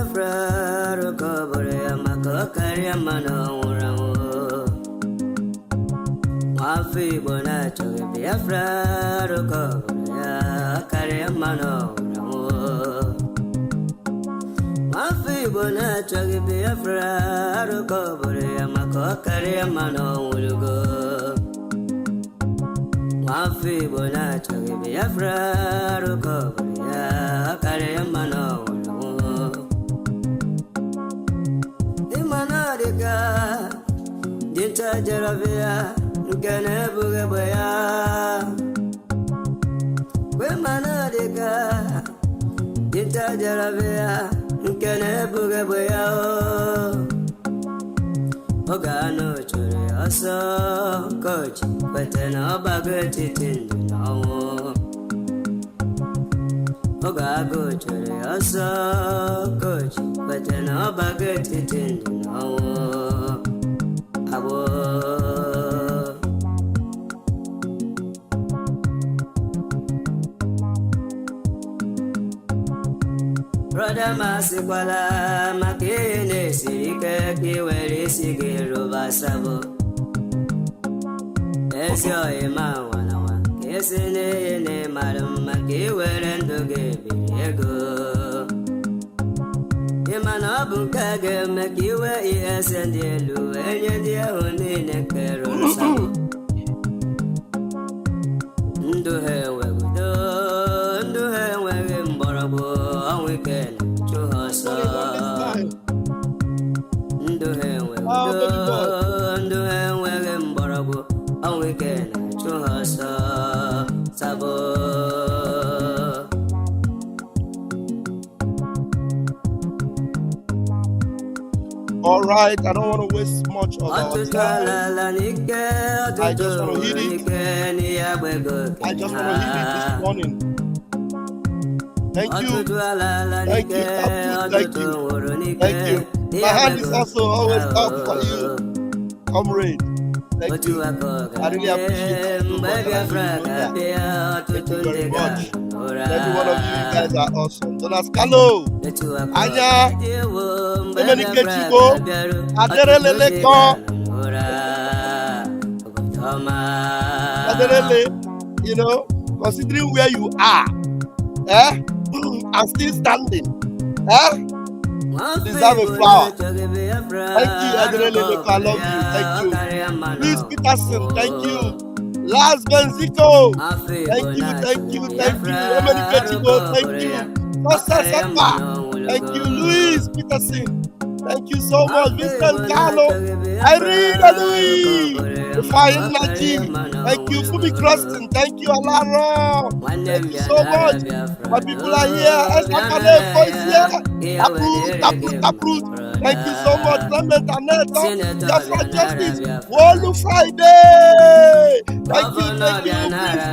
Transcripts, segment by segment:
Biafra rokobore makokari mano urawo. Mafi bona choge Biafra rokobore kari mano urawo. Mafi bona choge Biafra rokobore makokari mano ulugo. Mafi bona choge Biafra rokobore kari mano ulawo. Imanadika dinta jaravia nkene bugabaya. Imanadika dinta jaravia nkene bugabaya. Ogano chore aso coach kwetena bagati tindawo. Ogago chore aso coach kwetena bagati tindawo. Abo Brother Masikwala makine sirike kiweli sigiro basabo. Esyo ema wanawa kesene ne marum makiwele ndoge birego. Imana bunkage makiwe iesendelu enye dia onine kero sabo. Nduhe wewe mbarabu awike chuhasa. Nduhe wewe mbarabu awike chuhasa sabo. All right, I don't want to waste much of our time. I just want to hit it. I just want to hit it this morning. Thank you. Thank you. Thank you. Thank you. My hand is also always up for you, comrade. Thank you. I really appreciate you. Thank you very much. Every one of you guys are awesome. Jonas Kano, Anya, Dominique Chico, Aderele Leko, Aderele, you know, considering where you are, I'm still standing, you deserve a flower. Thank you, Aderele Leko, I love you, thank you. Please, Peterson, thank you. Last Benzico, thank you. Dominique Chico, thank you. Costa Sapa, thank you. Louis Peterson, thank you so much. Vincent Carlo, Irene Louis, Fine Najim, thank you. Fumi Croston, thank you. Alaro, thank you so much. My people are here. Esakade is here. Taproot. Thank you so much. Clement Aneto, Biafra Justice, Wolu Friday. Thank you.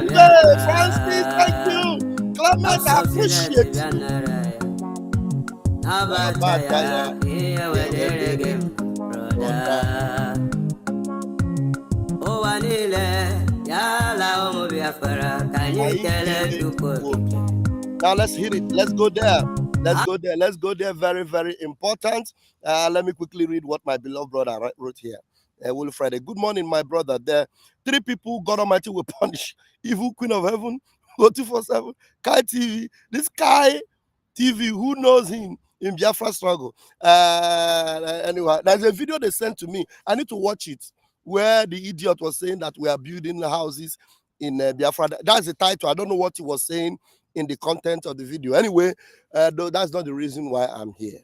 Prince Francis, thank you. Clement, I appreciate you. Now let's hit it. Let's go there. Let's go there. Very, very important. Let me quickly read what my beloved brother wrote here. Will Friday. Good morning, my brother. There are 3 people God Almighty will punish. Evil Queen of Heaven, go 247, Kai TV. This Kai TV, who knows him in Biafra struggle? Anyway, there's a video they sent to me. I need to watch it, where the idiot was saying that we are building houses in Biafra. That's the title. I don't know what he was saying in the content of the video. Anyway, that's not the reason why I'm here.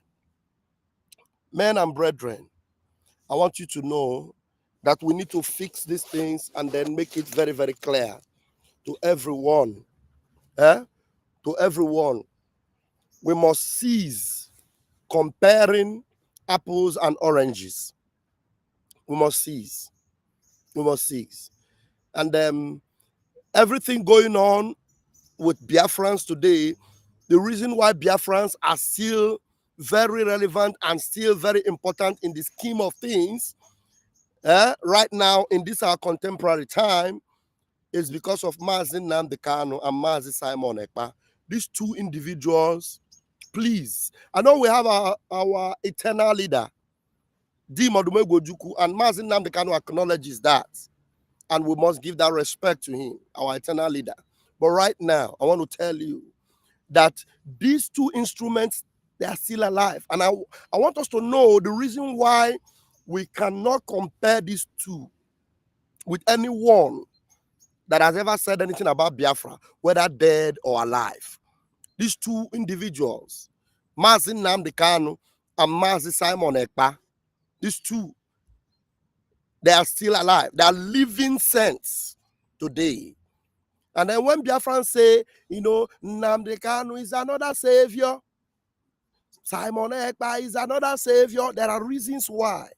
Men and brethren, I want you to know that we need to fix these things and then make it very, very clear to everyone. To everyone. We must cease comparing apples and oranges. We must cease. And everything going on with Biafrans today, the reason why Biafrans are still very relevant and still very important in the scheme of things right now in this our contemporary time is because of Mazi Nnamdi Kanu and Mazi Simon Ekpa. These 2 individuals Please. I know we have our eternal leader, D. Modumegwu Ojukwu, and Mazi Nnamdi Kanu acknowledges that. And we must give that respect to him, our eternal leader. But right now, I want to tell you that these two instruments, they are still alive. And I want us to know the reason why we cannot compare these two with anyone that has ever said anything about Biafra, whether dead or alive. These two individuals, Mazi Nnamdi Kanu and Mazi Simon Ekpa, these two, they are still alive. They are living saints today. And then when Biafran say, Nnamdi Kanu is another savior, Simon Ekpa is another savior, there are reasons why.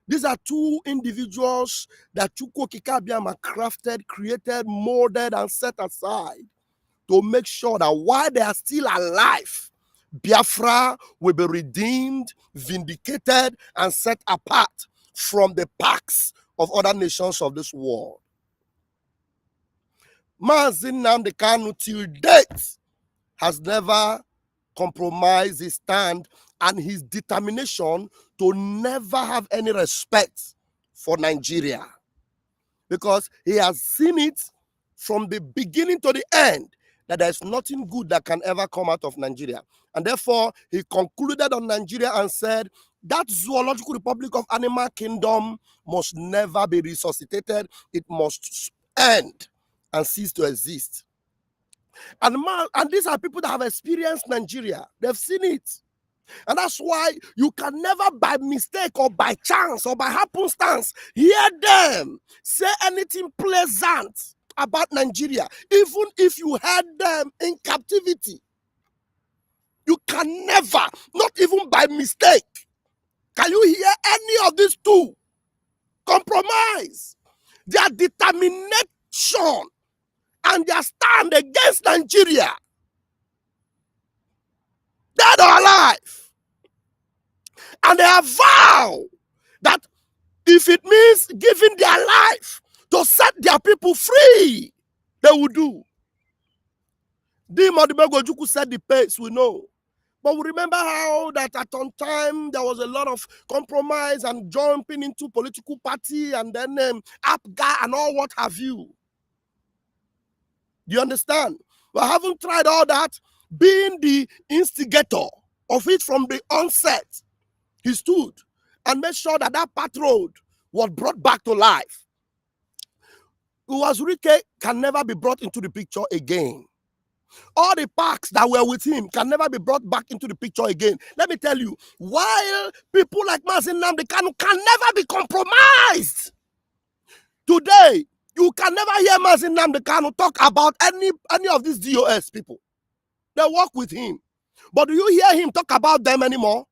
These are two individuals that Chukwu Kikabiama crafted, created, molded, and set aside to make sure that while they are still alive, Biafra will be redeemed, vindicated, and set apart from the packs of other nations of this world. Mazi Nnamdi Kanu till date has never compromised his stand and his determination to never have any respect for Nigeria, because he has seen it from the beginning to the end that there's nothing good that can ever come out of Nigeria. And therefore, he concluded on Nigeria and said that zoological republic of animal kingdom must never be resuscitated. It must end and cease to exist. And these are people that have experienced Nigeria. They've seen it. And that's why you can never by mistake or by chance or by happenstance hear them say anything pleasant about Nigeria, even if you had them in captivity. You can never, not even by mistake, can you hear any of these two compromise their determination and their stand against Nigeria, dead or alive. And they have vowed that if it means giving their life to set their people free, they will do. D. Modumegwu Ojukwu said the pace, we know. But we remember how that at one time there was a lot of compromise and jumping into political party and then APGA and all what have you. Do you understand? We haven't tried all that. Being the instigator of it from the onset, he stood and made sure that that path road was brought back to life. Uwazurike can never be brought into the picture again. All the parks that were with him can never be brought back into the picture again. Let me tell you, while people like Mazi Nnamdi Kanu can never be compromised, today, you can never hear Mazi Nnamdi Kanu talk about any of these DOS people. They work with him. But do you hear him talk about them anymore?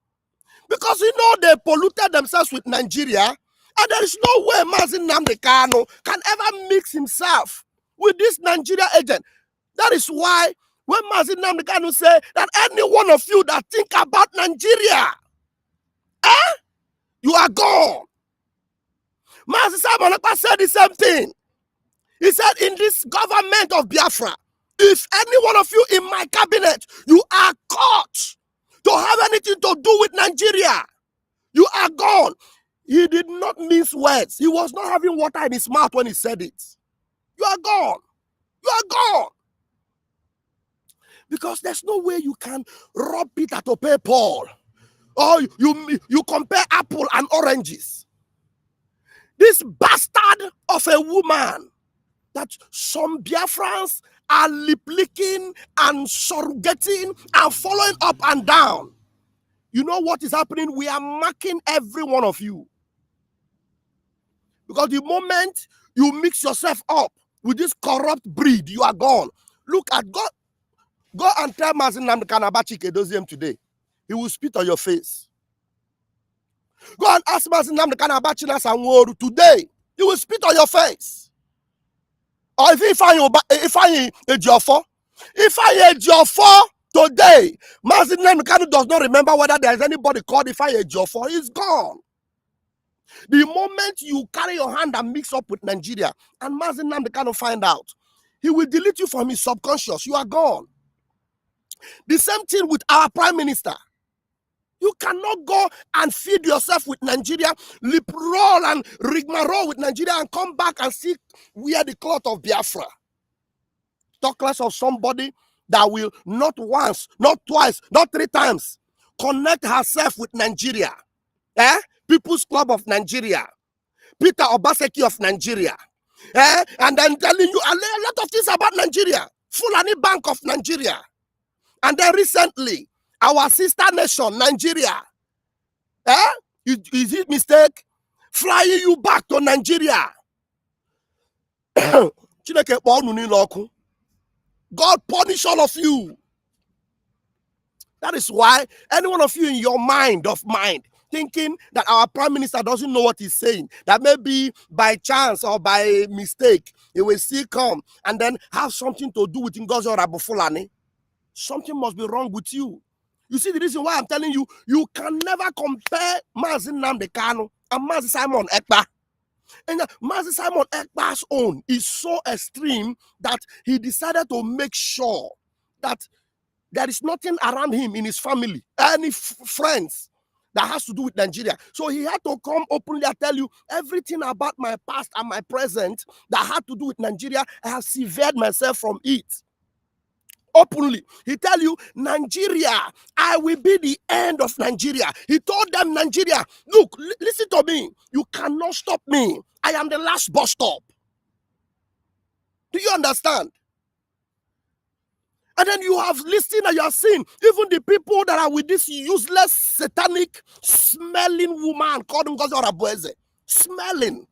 Because they polluted themselves with Nigeria, and there is no way Mazi Nnamdi Kanu can ever mix himself with this Nigeria agent. That is why when Mazi Nnamdi Kanu say that any one of you that think about Nigeria, you are gone. Mazi Simon Ekpa said the same thing. He said, in this government of Biafra, if any one of you in my cabinet, you are caught to have anything to do with Nigeria, you are gone. He did not mince words. He was not having water in his mouth when he said it. You are gone. You are gone. Because there's no way you can rob Peter to pay Paul. Or you compare apple and oranges. This bastard of a woman that some Biafrans are lip-licking and surrogating and following up and down. You know what is happening? We are marking every one of you. Because the moment you mix yourself up with this corrupt breed, you are gone. Look at God. Go and tell Mazi Nnamdi Kanu about Chike Doziem today. He will spit on your face. Go and ask Mazi Nnamdi Kanu about Chinas and Woru today. He will spit on your face. Or if I Ejiofor today, Mazi Nnamdi Kanu does not remember whether there is anybody called Ifeanyi Ejiofor. He's gone. The moment you carry your hand and mix up with Nigeria, and Mazi Nnamdi Kanu find out, he will delete you from his subconscious. You are gone. The same thing with our prime minister. You cannot go and feed yourself with Nigeria, lip roll and rigmarole with Nigeria, and come back and see wear the cloth of Biafra. Talk less of somebody that will not once, not twice, not 3 times connect herself with Nigeria. People's Club of Nigeria, Peter Obaseki of Nigeria, and then telling you a lot of things about Nigeria, Fulani Bank of Nigeria. And then recently, our sister nation, Nigeria, is it mistake? Flying you back to Nigeria. God punish all of you. That is why any one of you in your mind, thinking that our prime minister doesn't know what he's saying, that maybe by chance or by mistake, he will still come and then have something to do with Ngozi Fulani. Something must be wrong with you. You see the reason why I'm telling you, you can never compare Mazi Nnamdi Kanu and Mazi Simon Ekpa. And Mazi Simon Ekpa's own is so extreme that he decided to make sure that there is nothing around him in his family, any friends that has to do with Nigeria. So he had to come openly and tell you everything about my past and my present that had to do with Nigeria. I have severed myself from it. Openly, he tell you, Nigeria, I will be the end of Nigeria. He told them, Nigeria, look, listen to me. You cannot stop me. I am the last bus stop. Do you understand? And then you have listened and you have seen even the people that are with this useless, satanic, smelling woman called Ngozi Orabueze. Smelling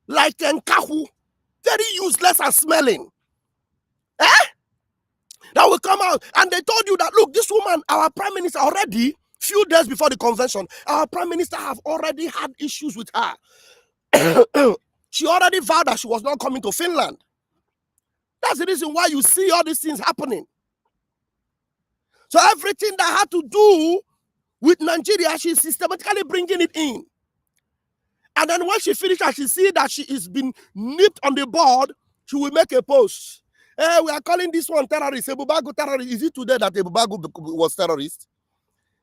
like Nkahu. Very useless and smelling. That will come out. And they told you that, look, this woman, our prime minister already, few days before the convention, our prime minister have already had issues with her. She already vowed that she was not coming to Finland. That's the reason why you see all these things happening. So everything that had to do with Nigeria, she's systematically bringing it in. And then when she finishes and she see that she is been nipped on the board, she will make a post. We are calling this one terrorist, Ebubagu terrorist. Is it today that Ebubagu was terrorist?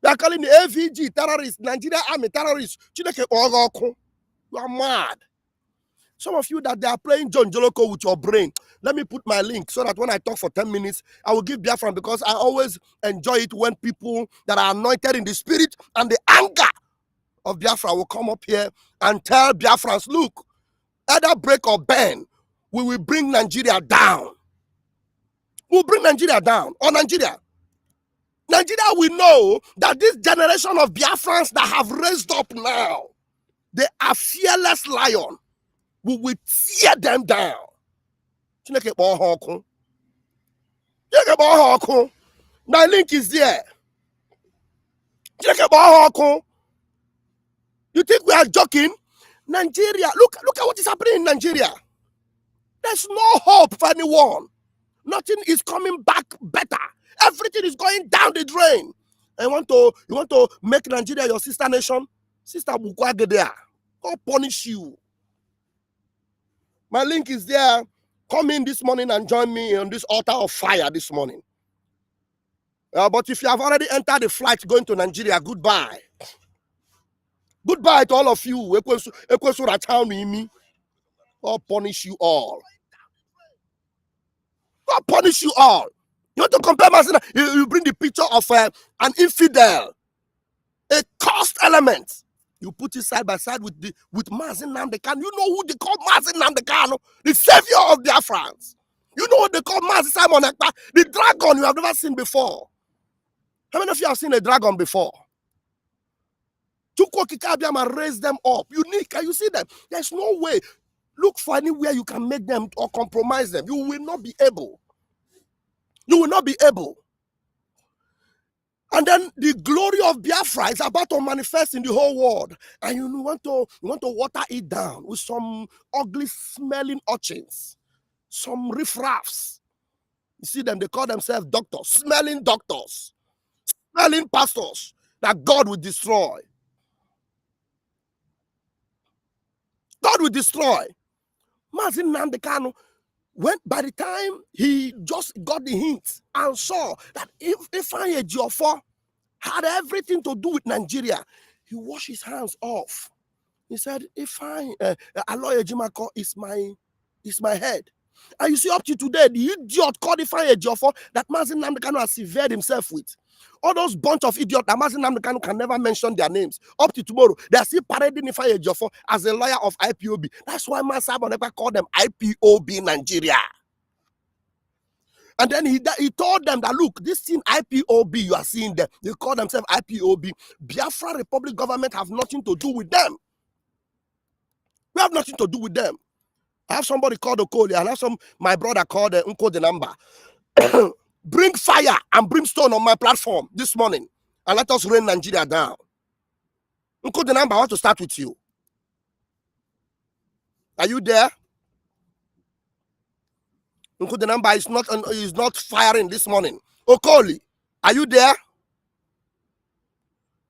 We are calling the AVG terrorist, Nigeria Army terrorist. You are mad. Some of you that they are playing John Joloko with your brain. Let me put my link so that when I talk for 10 minutes, I will give Biafran, because I always enjoy it when people that are anointed in the spirit and the anger of Biafra will come up here and tell Biafrans, look, either break or bend, we will bring Nigeria down. We'll bring Nigeria down. Or Nigeria. Nigeria will know that this generation of Biafrans that have raised up now, they are fearless lion. We will tear them down. My link is there. You think we are joking? Nigeria, look at what is happening in Nigeria. There's no hope for anyone. Nothing is coming back better. Everything is going down the drain. And you want to make Nigeria your sister nation? Sister Bukwagedea, God punish you. My link is there. Come in this morning and join me on this altar of fire this morning. But if you have already entered the flight going to Nigeria, goodbye. Goodbye to all of you. God punish you all. God punish you all. You want to compare myself? You bring the picture of an infidel, a cursed element. You put it side by side with Mazi Nnamdi Kanu. You know who they call Mazi Nnamdi Kanu? The savior of Biafrans. You know what they call Mazi Simon Ekpa? The dragon you have never seen before. How many of you have seen a dragon before? Chukwokikabiama raise them up. Unique. Can you see them? There's no way. Look for anywhere you can make them or compromise them. You will not be able. You will not be able. And then the glory of Biafra is about to manifest in the whole world. And you want to water it down with some ugly smelling urchins, some riffraffs. You see them, they call themselves doctors, smelling pastors that God will destroy. God will destroy. Mazi Nnamdi Kanu when by the time he just got the hint and saw that if Ejiofor had everything to do with Nigeria, he washed his hands off. He said, Aloy Ejimako is my head. And you see, up to today, the idiot called Ifeanyi Ejiofor that Mazi Nnamdi Kanu has severed himself with. All those bunch of idiots that Mazi Nnamdi Kanu can never mention their names. Up to tomorrow, they are still parading Ifeanyi Ejiofor as a lawyer of IPOB. That's why Mazi Nnamdi called them IPOB Nigeria. And then he told them that, look, this thing IPOB, you are seeing them. They call themselves IPOB. Biafra Republic government have nothing to do with them. We have nothing to do with them. I have somebody called Okoli, and I have my brother called Unko the number. Bring fire and brimstone on my platform this morning, and let us rain Nigeria down. Unko the number, I want to start with you. Are you there? Unko the number is not firing this morning. Okoli, are you there?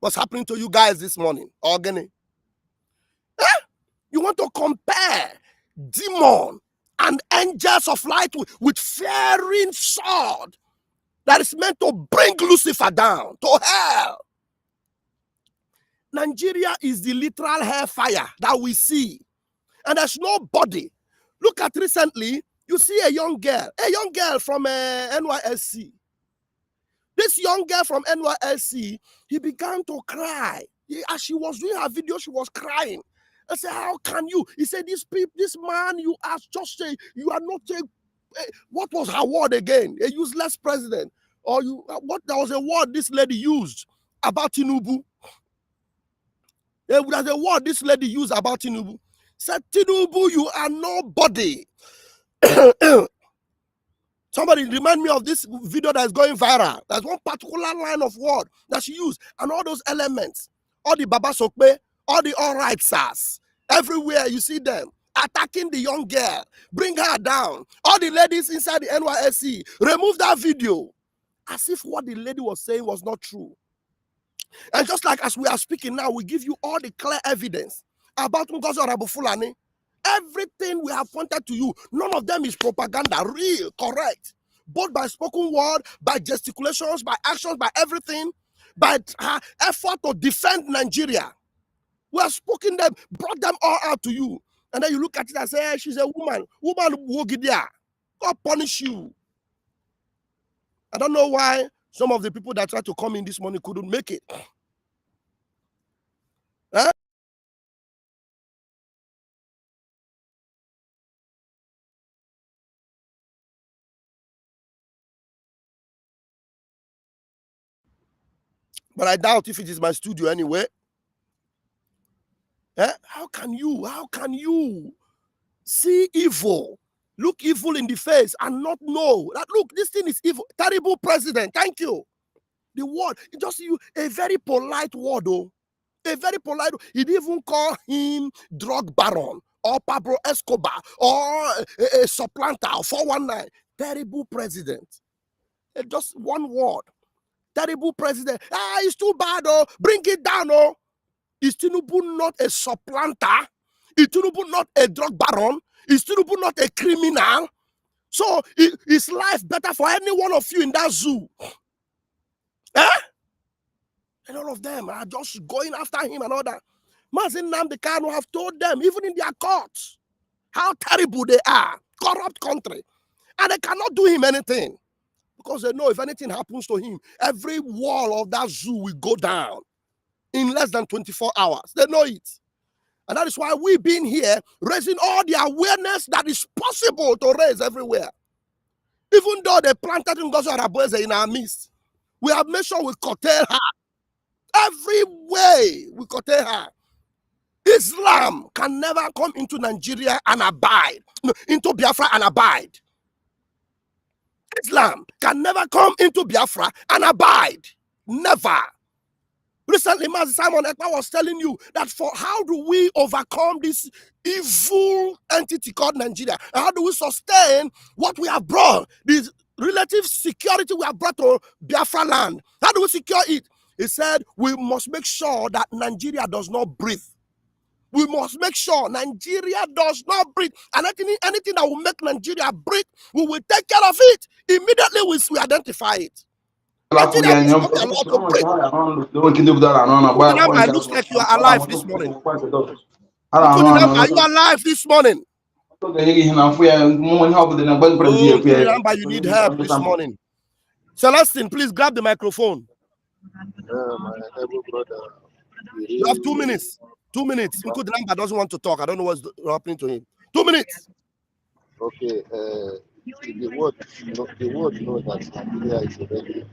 What's happening to you guys this morning? Organic. You want to compare demon and angels of light with fearing sword that is meant to bring Lucifer down to hell. Nigeria is the literal hellfire that we see. And there's nobody. Look at recently, you see a young girl from NYSC. This young girl from NYSC, he began to cry. As she was doing her video, she was crying. I said, how can you? He said, this man, you are just a, you are not a, what was her word again? A useless president. Or what? There was a word this lady used about Tinubu. There was a word this lady used about Tinubu. Said, Tinubu, you are nobody. Somebody remind me of this video that is going viral. There's one particular line of word that she used, and all those elements, all the Baba Sokpe, all the all righters, everywhere you see them attacking the young girl, bring her down. All the ladies inside the NYSC, remove that video, as if what the lady was saying was not true. And just like as we are speaking now, we give you all the clear evidence about Ngozi Orebufulani. Everything we have pointed to you, none of them is propaganda, real, correct. Both by spoken word, by gesticulations, by actions, by everything, by her effort to defend Nigeria. We have spoken them, brought them all out to you. And then you look at it and say, hey, she's a woman. Woman wogidia. God punish you. I don't know why some of the people that tried to come in this morning couldn't make it. Huh? But I doubt if it is my studio anyway. How can you see evil, look evil in the face and not know that, look, this thing is evil? Terrible president, thank you. The word, just you, a very polite word, though. A very polite, he didn't even call him drug baron or Pablo Escobar or a supplanter or 419. Terrible president. Just one word. Terrible president. It's too bad, oh. Bring it down, oh. Is Tinubu not a supplanter? Is Tinubu not a drug baron? Is Tinubu not a criminal? So is life better for any one of you in that zoo? And all of them are just going after him and all that. Mazi Nnamdi Kanu have told them, even in their courts, how terrible they are. Corrupt country. And they cannot do him anything. Because they know if anything happens to him, every wall of that zoo will go down in less than 24 hours. They know it. And that is why we've been here raising all the awareness that is possible to raise everywhere. Even though they planted Ngozi Orebufulani in our midst, we have made sure we curtail her. Every way we curtail her. Islam can never come into Nigeria and abide. No, into Biafra and abide. Islam can never come into Biafra and abide. Never. Recently, Mazi Simon Ekpa was telling you that for how do we overcome this evil entity called Nigeria? And how do we sustain what we have brought, this relative security we have brought to Biafra land? How do we secure it? He said we must make sure that Nigeria does not breathe. We must make sure Nigeria does not breathe. And anything that will make Nigeria breathe, we will take care of it. Immediately we identify it. Nigeria does not allow to breathe. It looks like you are alive this morning. Are you alive this morning? Oh, you need help this morning. Celestine, please grab the microphone. My able brother. You have 2 minutes. 2 minutes. Number doesn't want to talk. I don't know what's happening to him. 2 minutes. Okay. The world knows that Nigeria is already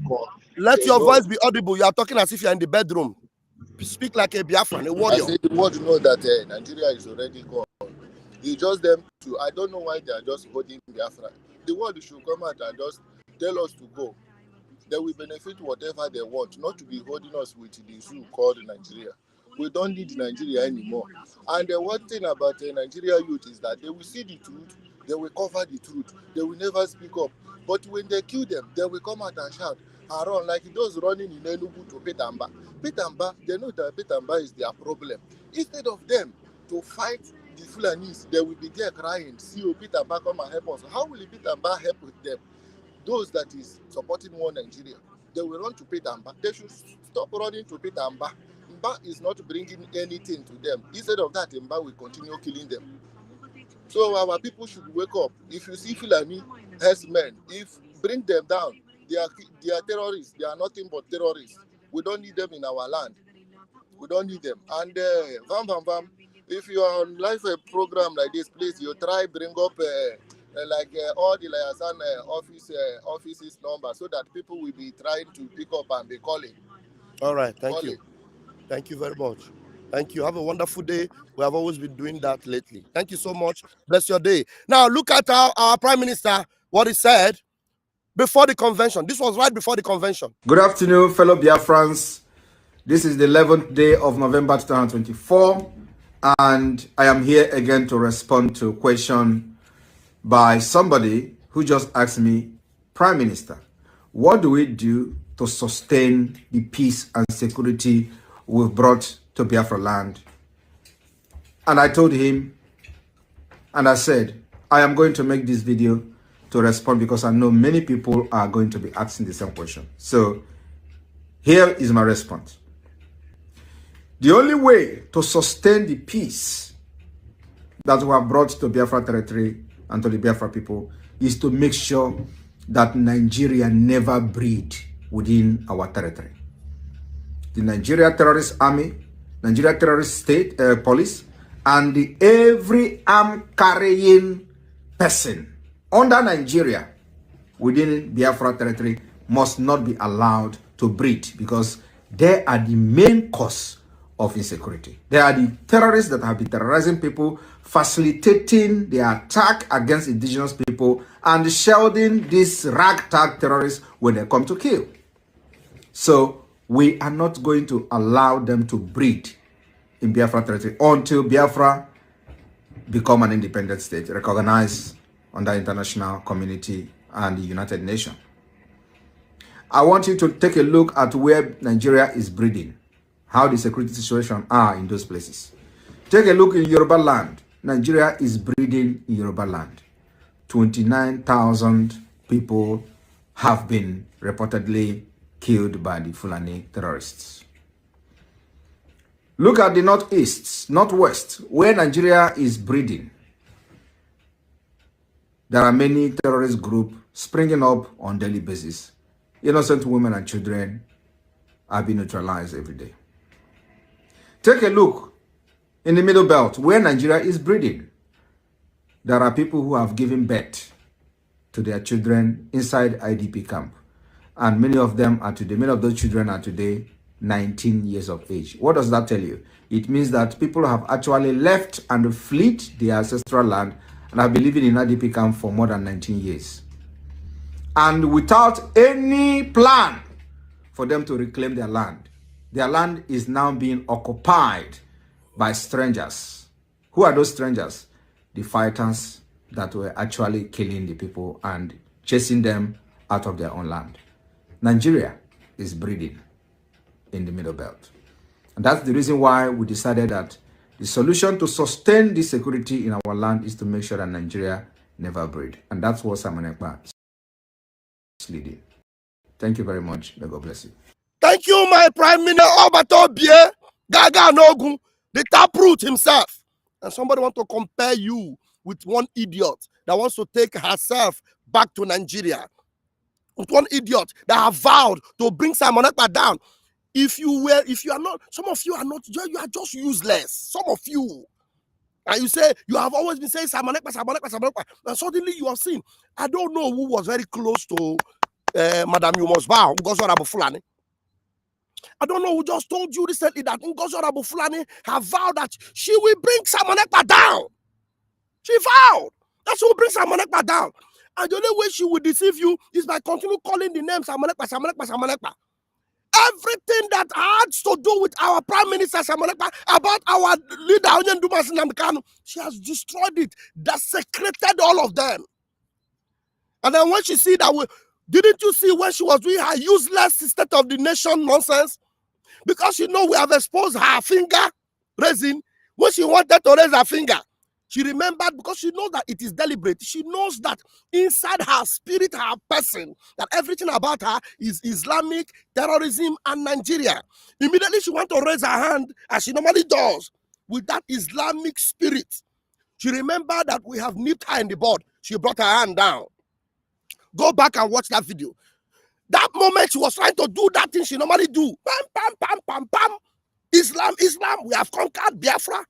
gone. Let your voice be audible. You are talking as if you are in the bedroom. Speak like a Biafran, a warrior. I say the world knows that Nigeria is already gone. It's just them to. I don't know why they are just holding Biafra. The world should come out and just tell us to go. They will benefit whatever they want, not to be holding us with the zoo called Nigeria. We don't need Nigeria anymore. And the one thing about the Nigeria youth is that they will see the truth, they will cover the truth, they will never speak up. But when they kill them, they will come out and shout and run like those running in Enugu to Petamba. Petamba, they know that Petamba is their problem. Instead of them to fight the Fulanis, they will be there crying, see Petamba come and help us. How will Petamba help with them? Those that is supporting one Nigeria, they will run to Petamba. They should stop running to Petamba. Mba is not bringing anything to them. Instead of that, Mba will continue killing them. So our people should wake up. If you see Fulani herdsmen, bring them down. They are terrorists. They are nothing but terrorists. We don't need them in our land. We don't need them. And if you are on live program like this, please you try bring up all the liaison offices number so that people will be trying to pick up and be calling. All right, thank you. Thank you very much. Thank you. Have a wonderful day. We have always been doing that lately. Thank you so much. Bless your day. Now look at our Prime Minister, what he said before the convention. This was right before the convention. Good afternoon, fellow Biafrans. This is the 11th day of November 2024, and I am here again to respond to a question by somebody who just asked me, Prime Minister, what do we do to sustain the peace and security we've brought to Biafra land? And I told him, and I said, I am going to make this video to respond because I know many people are going to be asking the same question. So here is my response. The only way to sustain the peace that we have brought to Biafra territory and to the Biafra people is to make sure that Nigeria never breed within our territory. The Nigeria terrorist army, Nigeria terrorist state police, and every arm-carrying person under Nigeria within Biafra territory must not be allowed to breed because they are the main cause of insecurity. They are the terrorists that have been terrorizing people, facilitating the attack against indigenous people, and shielding these ragtag terrorists when they come to kill. So we are not going to allow them to breed in Biafra territory until Biafra become an independent state, recognized under international community and the United Nations. I want you to take a look at where Nigeria is breeding, how the security situation are in those places. Take a look in Yoruba land. Nigeria is breeding in Yoruba land. 29,000 people have been reportedly killed by the Fulani terrorists. Look at the northeast, northwest, where Nigeria is breeding. There are many terrorist groups springing up on a daily basis. Innocent women and children are being neutralized every day. Take a look in the Middle Belt, where Nigeria is breeding. There are people who have given birth to their children inside IDP camp. And many of those children are today 19 years of age. What does that tell you? It means that people have actually left and fled their ancestral land and have been living in IDP camp for more than 19 years. And without any plan for them to reclaim their land. Their land is now being occupied by strangers. Who are those strangers? The fighters that were actually killing the people and chasing them out of their own land. Nigeria is breeding in the Middle Belt. And that's the reason why we decided that the solution to sustain this security in our land is to make sure that Nigeria never breed. And that's what Simon Ekpa is leading. Thank you very much. May God bless you. Thank you, my Prime Minister Obato Bie, Gaga Nogun, the taproot himself. And somebody want to compare you with one idiot that wants to take herself back to Nigeria. With one idiot that have vowed to bring Simon Ekpa down. If you are not, some of you are not, you are just useless. Some of you. And you say, you have always been saying Simon Ekpa, Simon Ekpa, Simon Ekpa. And suddenly you have seen, I don't know who was very close to Madam You Must Bow, Ngozi Abu Fulani. I don't know who just told you recently that Ngozi Abu Fulani have vowed that she will bring Simon Ekpa down. She vowed that she will bring Simon Ekpa down. And the only way she will deceive you is by continue calling the name Simon Ekpa, Simon Ekpa, Simon Ekpa. Everything that has to do with our Prime Minister Simon Ekpa, about our leader Mazi Nnamdi Kanu, she has destroyed it, desecrated all of them. And then when she see that, didn't you see when she was doing her useless State of the Nation nonsense? Because we have exposed her finger raising. When she wanted to raise her finger, she remembered, because she knows that it is deliberate. She knows that inside her spirit, her person, that everything about her is Islamic, terrorism, and Nigeria. Immediately she wants to raise her hand, as she normally does, with that Islamic spirit. She remembered that we have nipped her in the bud. She brought her hand down. Go back and watch that video. That moment she was trying to do that thing she normally do. Pam, pam, pam, pam, pam. Islam, Islam, we have conquered Biafra.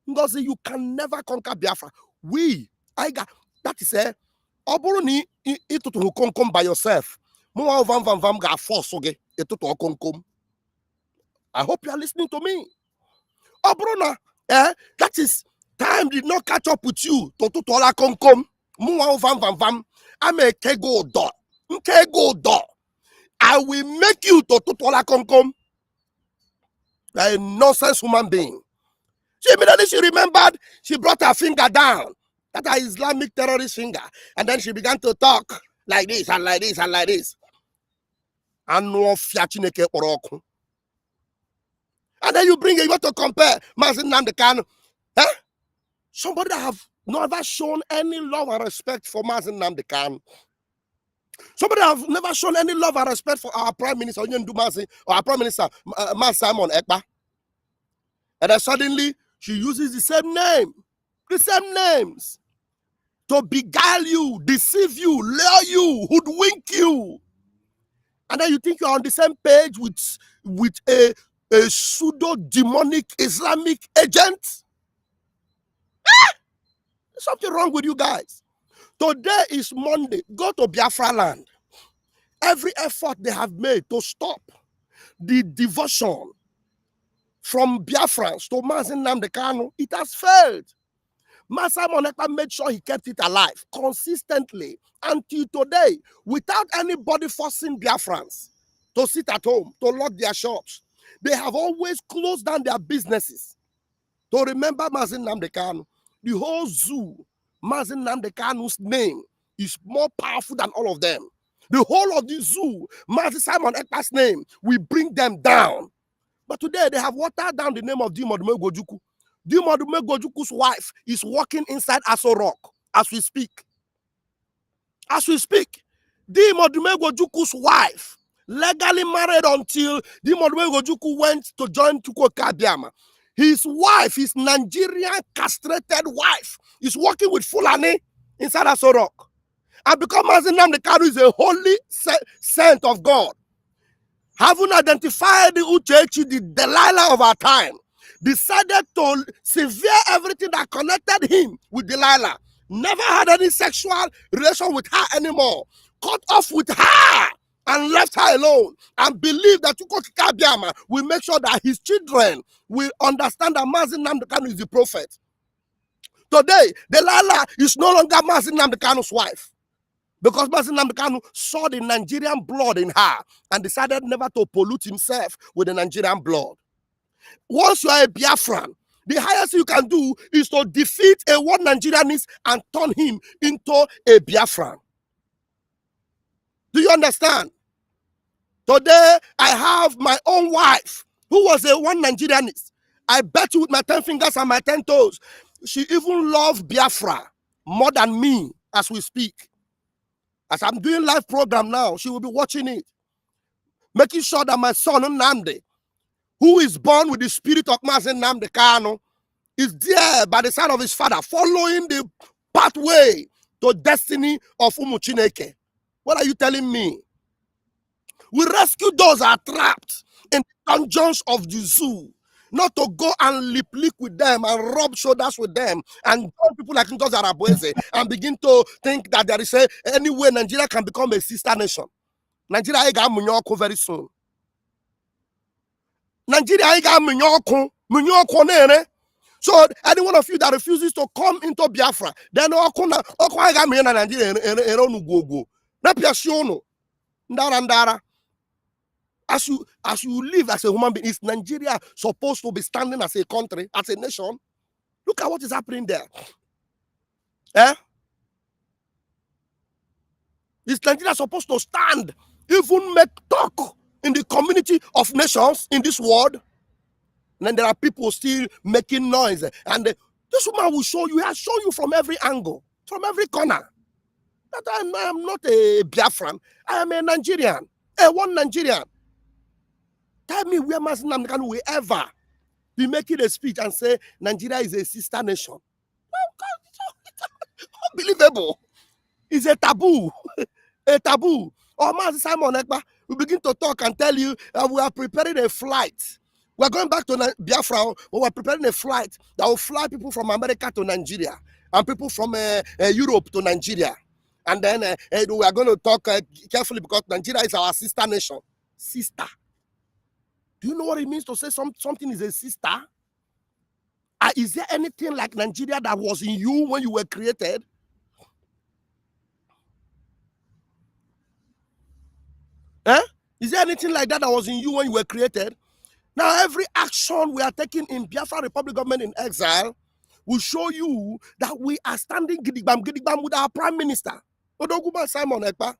Ngozi, you can never conquer Biafra. That is a Oburuni itutu konkom by yourself. I hope you are listening to me. Oburuna, that is time did not catch up with you. Totutola konkom. I'm a kego do. I will make you totutola konkom. A nonsense human being. She immediately remembered, she brought her finger down. That her Islamic terrorist finger. And then she began to talk like this and like this and like this. And then you want to compare Mazi Nnamdi Kanu. Somebody that have never shown any love and respect for Mazi Nnamdi Kanu. Somebody have never shown any love and respect for our Prime Minister, or our Prime Minister, Simon Ekpa. And then suddenly, she uses the same names, to beguile you, deceive you, lure you, hoodwink you. And then you think you're on the same page with a pseudo-demonic Islamic agent? There's something wrong with you guys. Today is Monday. Go to Biafra land. Every effort they have made to stop the devotion from Biafrans to Mazi Nnamdi Kanu, it has failed. Simon Ekpa made sure he kept it alive consistently until today, without anybody forcing Biafrans to sit at home, to lock their shops. They have always closed down their businesses to remember Mazi Nnamdi Kanu. The whole zoo, Mazi Nnamdi Kanu's name is more powerful than all of them. The whole of the zoo, Mazi Simon Ekpa's name, will bring them down. But today, they have watered down the name of Dimodume Gojuku. Dimodume Gojuku's wife is walking inside Aso Rock as we speak. As we speak, Dimodume Gojuku's wife, legally married until Dimodume Gojuku went to join Chukwuka Biama. His wife, his Nigerian castrated wife, is working with Fulani inside Aso Rock. And because Mazi Nnamdi Kanu is a holy saint of God, having identified the Uchechi, the Delilah of our time, decided to sever everything that connected him with Delilah. Never had any sexual relation with her anymore. Cut off with her and left her alone. And believed that Chukwuka Biama will make sure that his children will understand that Mazi Nnamdi Kanu is the prophet. Today, Delilah is no longer Mazi Nnamdi Kanu's wife. Because Mazi Nnamdi Kanu saw the Nigerian blood in her and decided never to pollute himself with the Nigerian blood. Once you are a Biafran, the highest you can do is to defeat a one Nigerianist and turn him into a Biafran. Do you understand? Today, I have my own wife who was a one Nigerianist. I bet you with my 10 fingers and my 10 toes, she even loved Biafra more than me as we speak. As I'm doing live program now, she will be watching it, making sure that my son Nnamdi, who is born with the spirit of Mazi Nnamdi Kanu, is there by the side of his father, following the pathway to destiny of Chineke. What are you telling me? We rescue those that are trapped in the dungeons of the zoo, not to go and lip with them and rub shoulders with them and join people like Ngozi Arabueze and begin to think that there is any way Nigeria can become a sister nation. Nigeria is going to very soon. Nigeria is going to so any one of you that refuses to come into Biafra, then as you live as a human being, is Nigeria supposed to be standing as a country, as a nation? Look at what is happening there. Is Nigeria supposed to stand, even make talk in the community of nations in this world? And then there are people still making noise. And this woman will show you, I'll show you from every angle, from every corner, that I'm not a Biafran. I am a Nigerian, one Nigerian. Tell me where Mazi Nnamdi Kanu will ever be making a speech and say Nigeria is a sister nation. Unbelievable. It's a taboo. A taboo. Or Mazi Simon Ekpa will begin to talk and tell you we are preparing a flight. We're going back to Biafra, but we're preparing a flight that will fly people from America to Nigeria and people from Europe to Nigeria. And then we are going to talk carefully because Nigeria is our sister nation. Sister. Do you know what it means to say something is a sister? Is there anything like Nigeria that was in you when you were created? Is there anything like that was in you when you were created? Now, every action we are taking in Biafra Republic government in exile will show you that we are standing gidigbam with our Prime Minister, Odoguma Simon Ekpa,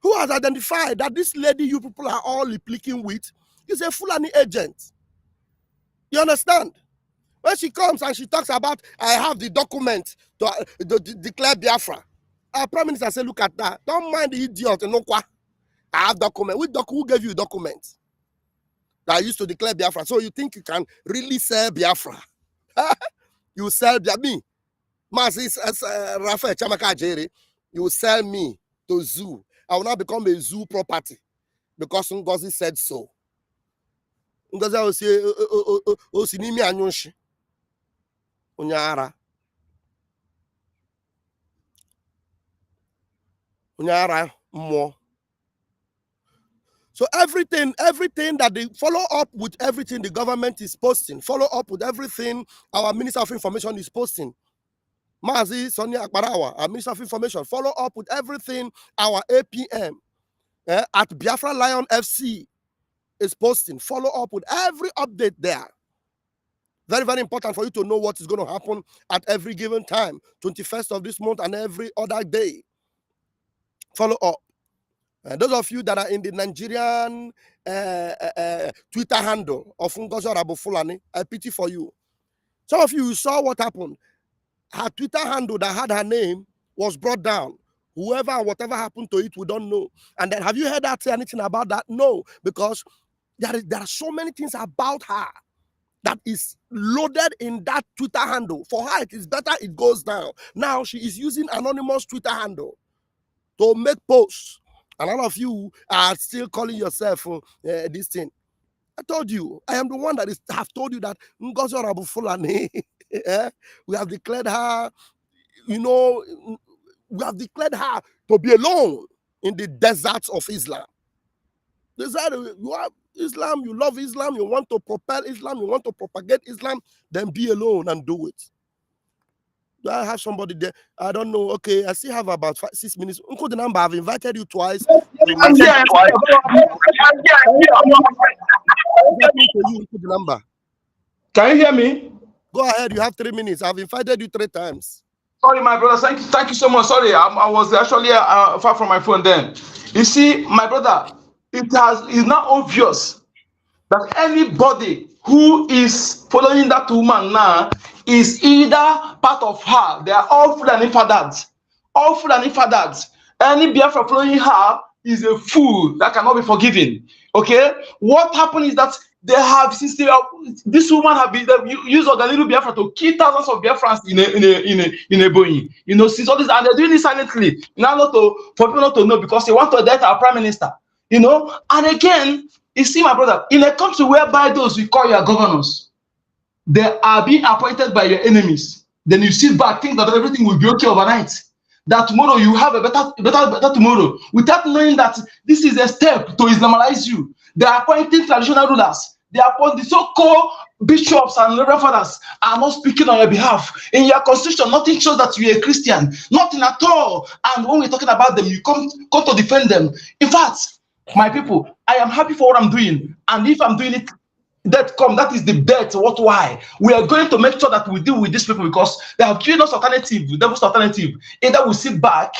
who has identified that this lady you people are all leaping with is a Fulani agent. You understand? When she comes and she talks about, I have the document to declare Biafra. Our Prime Minister said, look at that. Don't mind the idiot. I have document. Who gave you documents that I used to declare Biafra? So you think you can really sell Biafra? You sell me. Mazi Rafael Chamaka Jere. You sell me to zoo. I will now become a zoo property because Ngozi said so. Ngozi will say, Osinimi Anyonshi. Unyara more. So everything that they follow up with everything the government is posting, follow up with everything our Minister of Information is posting. Mazi Sonia Akbarawa, our Minister of Information, follow up with everything our APM at Biafra Lion FC is posting. Follow up with every update there. Very, very important for you to know what is going to happen at every given time, 21st of this month and every other day. Follow up. Those of you that are in the Nigerian Twitter handle of Ngozi Fulani, I pity for you. Some of you saw what happened. Her Twitter handle that had her name was brought down. Whoever and whatever happened to it, we don't know. And then have you heard her say anything about that? No, because there are so many things about her that is loaded in that Twitter handle. For her, it is better it goes down. Now she is using anonymous Twitter handle to make posts. And all of you are still calling yourself this thing. I told you, I am the one that have told you that Ngozi Fulani, we have declared her, we have declared her to be alone in the deserts of Islam. You have Islam, you love Islam, you want to propel Islam, you want to propagate Islam, then be alone and do it. Do I have somebody there? I don't know. Okay, I still have about 6 minutes. Uncle the number, I've invited you twice. I'm here. Can you hear me? Go ahead. You have 3 minutes. I've invited you 3 times. Sorry, my brother. Thank you so much. Sorry, I was actually far from my phone then. You see, my brother, it's now obvious that anybody who is following that woman now is either part of her. They are all Fulani fathers. All Fulani fathers. Any Biafra following her is a fool that cannot be forgiven. Okay? What happened is that they have, since this woman have been used of the little Biafra to kill thousands of Biafrans in a Boeing. You know, since all this, and they're doing it silently. Now, for people not to know, because they want to elect our prime minister. You know, and again, you see, my brother, in a country whereby those we call your governors, they are being appointed by your enemies, then you sit back, think that everything will be okay overnight. That tomorrow you have a better tomorrow, without knowing that this is a step to Islamize you. They are appointing traditional rulers. They are appointing the so-called bishops and reverend fathers are not speaking on your behalf. In your constitution, nothing shows that you're a Christian. Nothing at all. And when we're talking about them, you come to defend them. In fact, my people, I am happy for what I'm doing. And if I'm doing it, that is the death. What? Why? We are going to make sure that we deal with these people because they have given us alternative, the devil's alternative. Either we sit back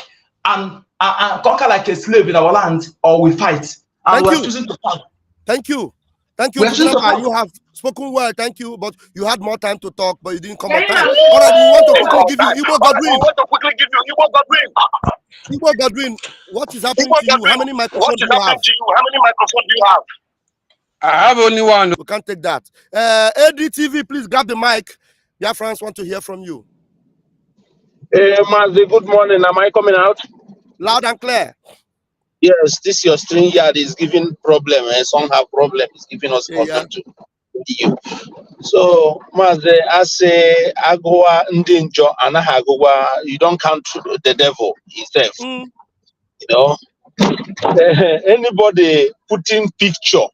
and conquer like a slave in our land, or we fight. And we're choosing to fight. Thank you. You have spoken well. Thank you. But you had more time to talk, but you didn't come on time. All right, we want to quickly give you Igbo Godwin. What is happening to you? How many microphones do you have? I have only one. We can't take that. ADTV, please grab the mic. Biafrans want to hear from you. Mazi, good morning. Am I coming out? Loud and clear. Yes, this your string yard is giving problem. Some have problem. It's giving us problem to you. So, Mazi, I say, Agua Ndinjo Anahagua, you don't count the devil himself. You know, anybody putting picture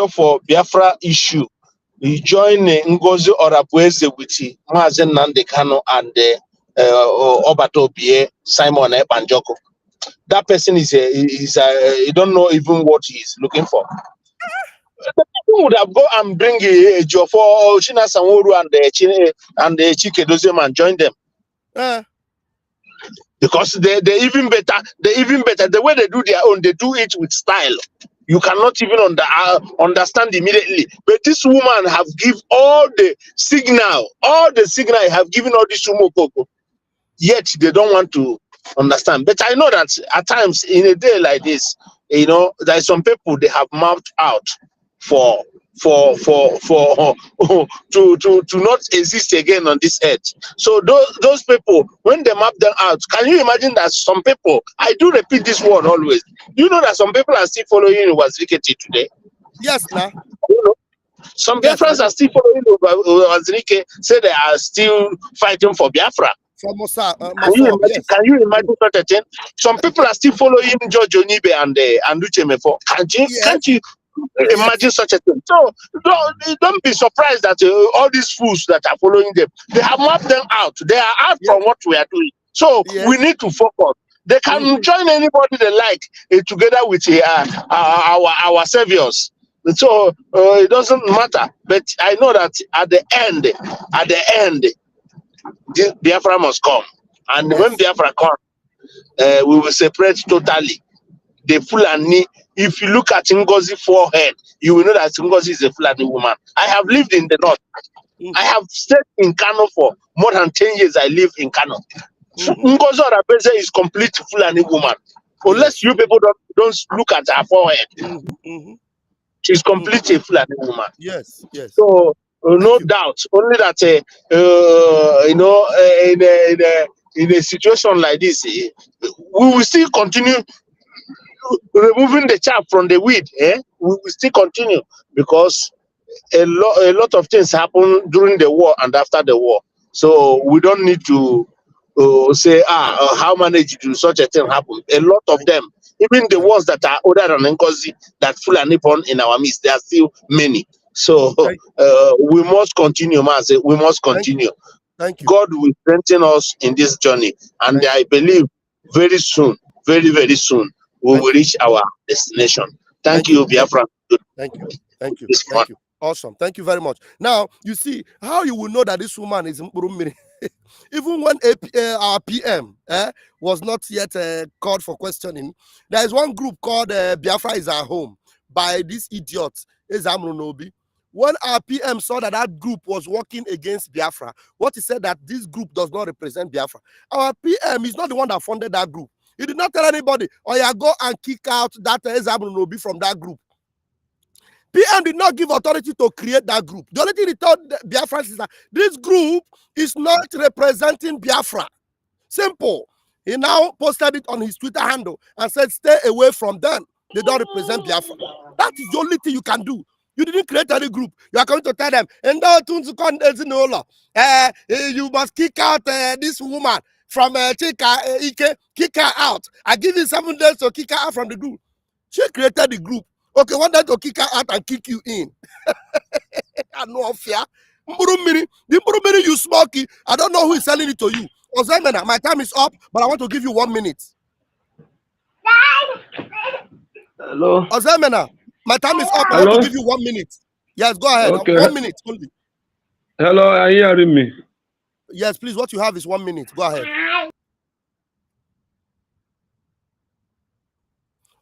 for Biafra issue, you join Ngozi Orabueze with Mazi Nnamdi Kanu and Obatobie Simon Epanjoko. That person is you don't know even what he is looking for. The people would have go and bring a job for China Sanworu and the Chike Dozem and join them. Because they even better. The way they do their own, they do it with style. You cannot even understand immediately. But this woman have give all the signal have given all this umokoko. Yet they don't want to understand. But I know that at times in a day like this, you know, there are some people they have mapped out to not exist again on this earth. So those people, when they map them out, can you imagine that some people, I do repeat this word always, you know that some people are still following Wazirike today? Yes, now. You know, some Biafrans are still following Wazirike, say they are still fighting for Biafra. Can you imagine such a thing? Some people are still following George Onibe and Uchemefo. Can't you imagine such a thing? So don't be surprised that all these fools that are following them, they have mapped them out. They are out from what we are doing. So we need to focus. They can join anybody they like together with our saviors. So it doesn't matter. But I know that at the end, Biafra must come. And when Biafra comes, we will separate totally. The Fulani, if you look at Ngozi's forehead, you will know that Ngozi is a Fulani woman. I have lived in the north. I have stayed in Kano for more than 10 years. I live in Kano. Ngozi Orabeze is complete Fulani woman. Unless you people don't look at her forehead. She's completely Fulani woman. Yes. So no doubt. Only that you know, in a situation like this, we will still continue removing the chaff from the weed. We will still continue because a lot of things happen during the war and after the war. So we don't need to say how managed to such a thing happen. A lot of them, even the ones that are older than Ngozi, that Fulani born in our midst, there are still many. So we must continue, Mazi. We must continue. Thank you. God will strengthen us in this journey, and I believe very soon, very, very soon, we will reach our destination. Thank you, Biafra. Thank you. Awesome. Thank you very much. Now, you see how you will know that this woman is Mburumiri. Even when our PM was not yet called for questioning, there is one group called Biafra is our home by this idiot, When our PM saw that group was working against Biafra, what he said that this group does not represent Biafra. Our PM is not the one that funded that group. He did not tell anybody, oh yeah, go and kick out that Ezamrunobi from that group. PM did not give authority to create that group. The only thing he told Biafrans is that this group is not representing Biafra. Simple. He now posted it on his Twitter handle and said, stay away from them. They don't represent Biafra. That is the only thing you can do. You didn't create any group. You are going to tell them, you must kick out this woman from Chika, kick her out. I give you 7 days to kick her out from the group. She created the group. Okay, one day to kick her out and kick you in. I know fear. The Mburumiri you smoky. I don't know who is selling it to you. Ozemena, my time is up, but I want to give you 1 minute. Hello. Ozemena, my time is up. I want to give you 1 minute. Yes, go ahead. Okay. 1 minute only. Hello, are you hearing me? Yes, please. What you have is 1 minute. Go ahead.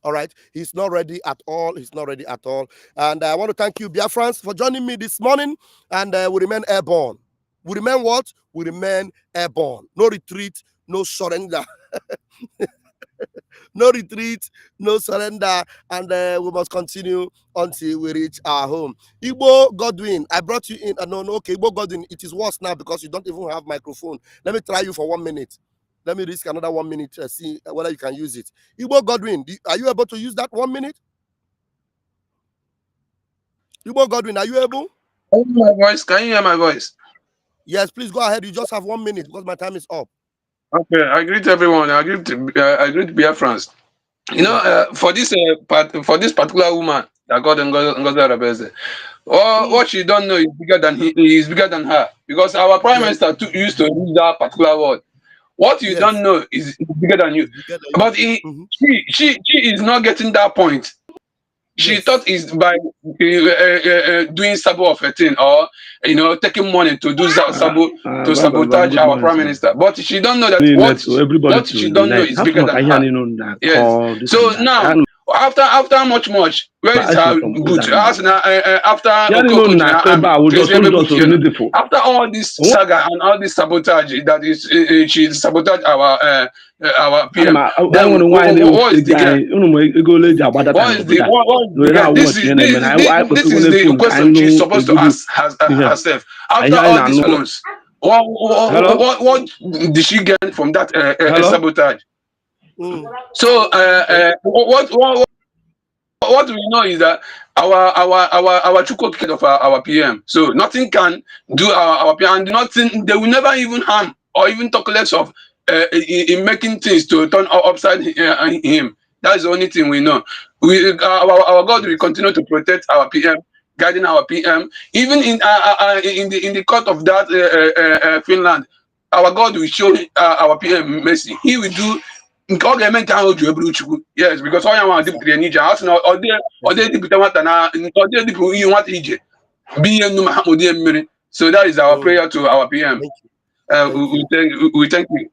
All right. He's not ready at all. He's not ready at all. And I want to thank you, Biafrans, for joining me this morning. And we remain airborne. We remain what? We remain airborne. No retreat, no surrender. No retreat, no surrender, and we must continue until we reach our home. Igbo Godwin, I brought you in. No, okay, Igbo Godwin, it is worse now because you don't even have microphone. Let me try you for 1 minute. Let me risk another 1 minute to see whether you can use it. Igbo Godwin, are you able to use that 1 minute? Igbo Godwin, are you able? My voice, can you hear my voice? Yes, please go ahead. You just have 1 minute because my time is up. Okay, I greet everyone. I greet Biafrans. You know, for this particular woman that God and God represents, what she don't know is bigger than he is bigger than her, because our prime minister used to use that particular word. What you don't know is bigger than you. But she is not getting that point. She thought is by doing sabo of a thing, or taking money to do sabo to sabotage our prime minister. But she don't know that what she don't know is bigger than her. Yes. So now after much, where is her boot? After after all this saga and all this sabotage that is she sabotaged our PM. Then what is the this is the question she's supposed to ask herself. After all these loans, what did she get from that sabotage? So what we know is that our chukwu of our PM. So nothing can do our PM, and nothing, they will never even harm or even talk less of in making things to turn upside him. That is the only thing we know. Our God will continue to protect our PM, guiding our PM. Even in the court of that Finland, our God will show our PM mercy. He will do. Yes, because all you want to do is just or so that is our prayer to our PM. We thank you.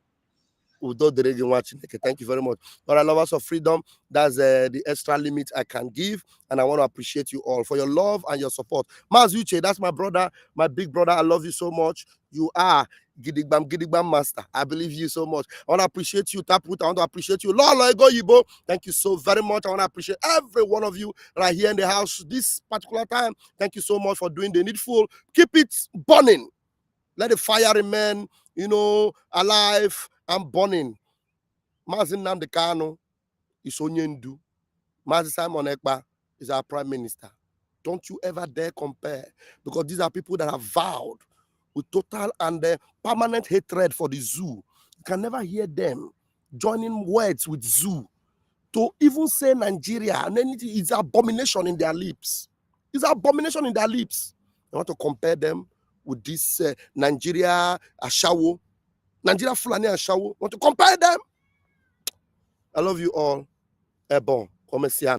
Thank you very much. But I lovers of freedom, that's the extra limit I can give, and I want to appreciate you all for your love and your support. Mazi, that's my brother, my big brother. I love you so much. You are Gidigbam master. I believe you so much. I want to appreciate you, Taproot. I want to appreciate you, Lolo Ego Yibo. Thank you so very much. I want to appreciate every one of you right here in the house this particular time. Thank you so much for doing the needful. Keep it burning. Let the fire remain, alive and burning. Mazi Nnamdi Kanu is Onyendu. Mazi Ekpa is our prime minister. Don't you ever dare compare, because these are people that have vowed with total and permanent hatred for the zoo. You can never hear them joining words with zoo to even say Nigeria, and then it's abomination in their lips. It's abomination in their lips. I want to compare them with this Nigeria Ashawo, Nigeria Fulani Ashawo. Want to compare them? I love you all. Bon,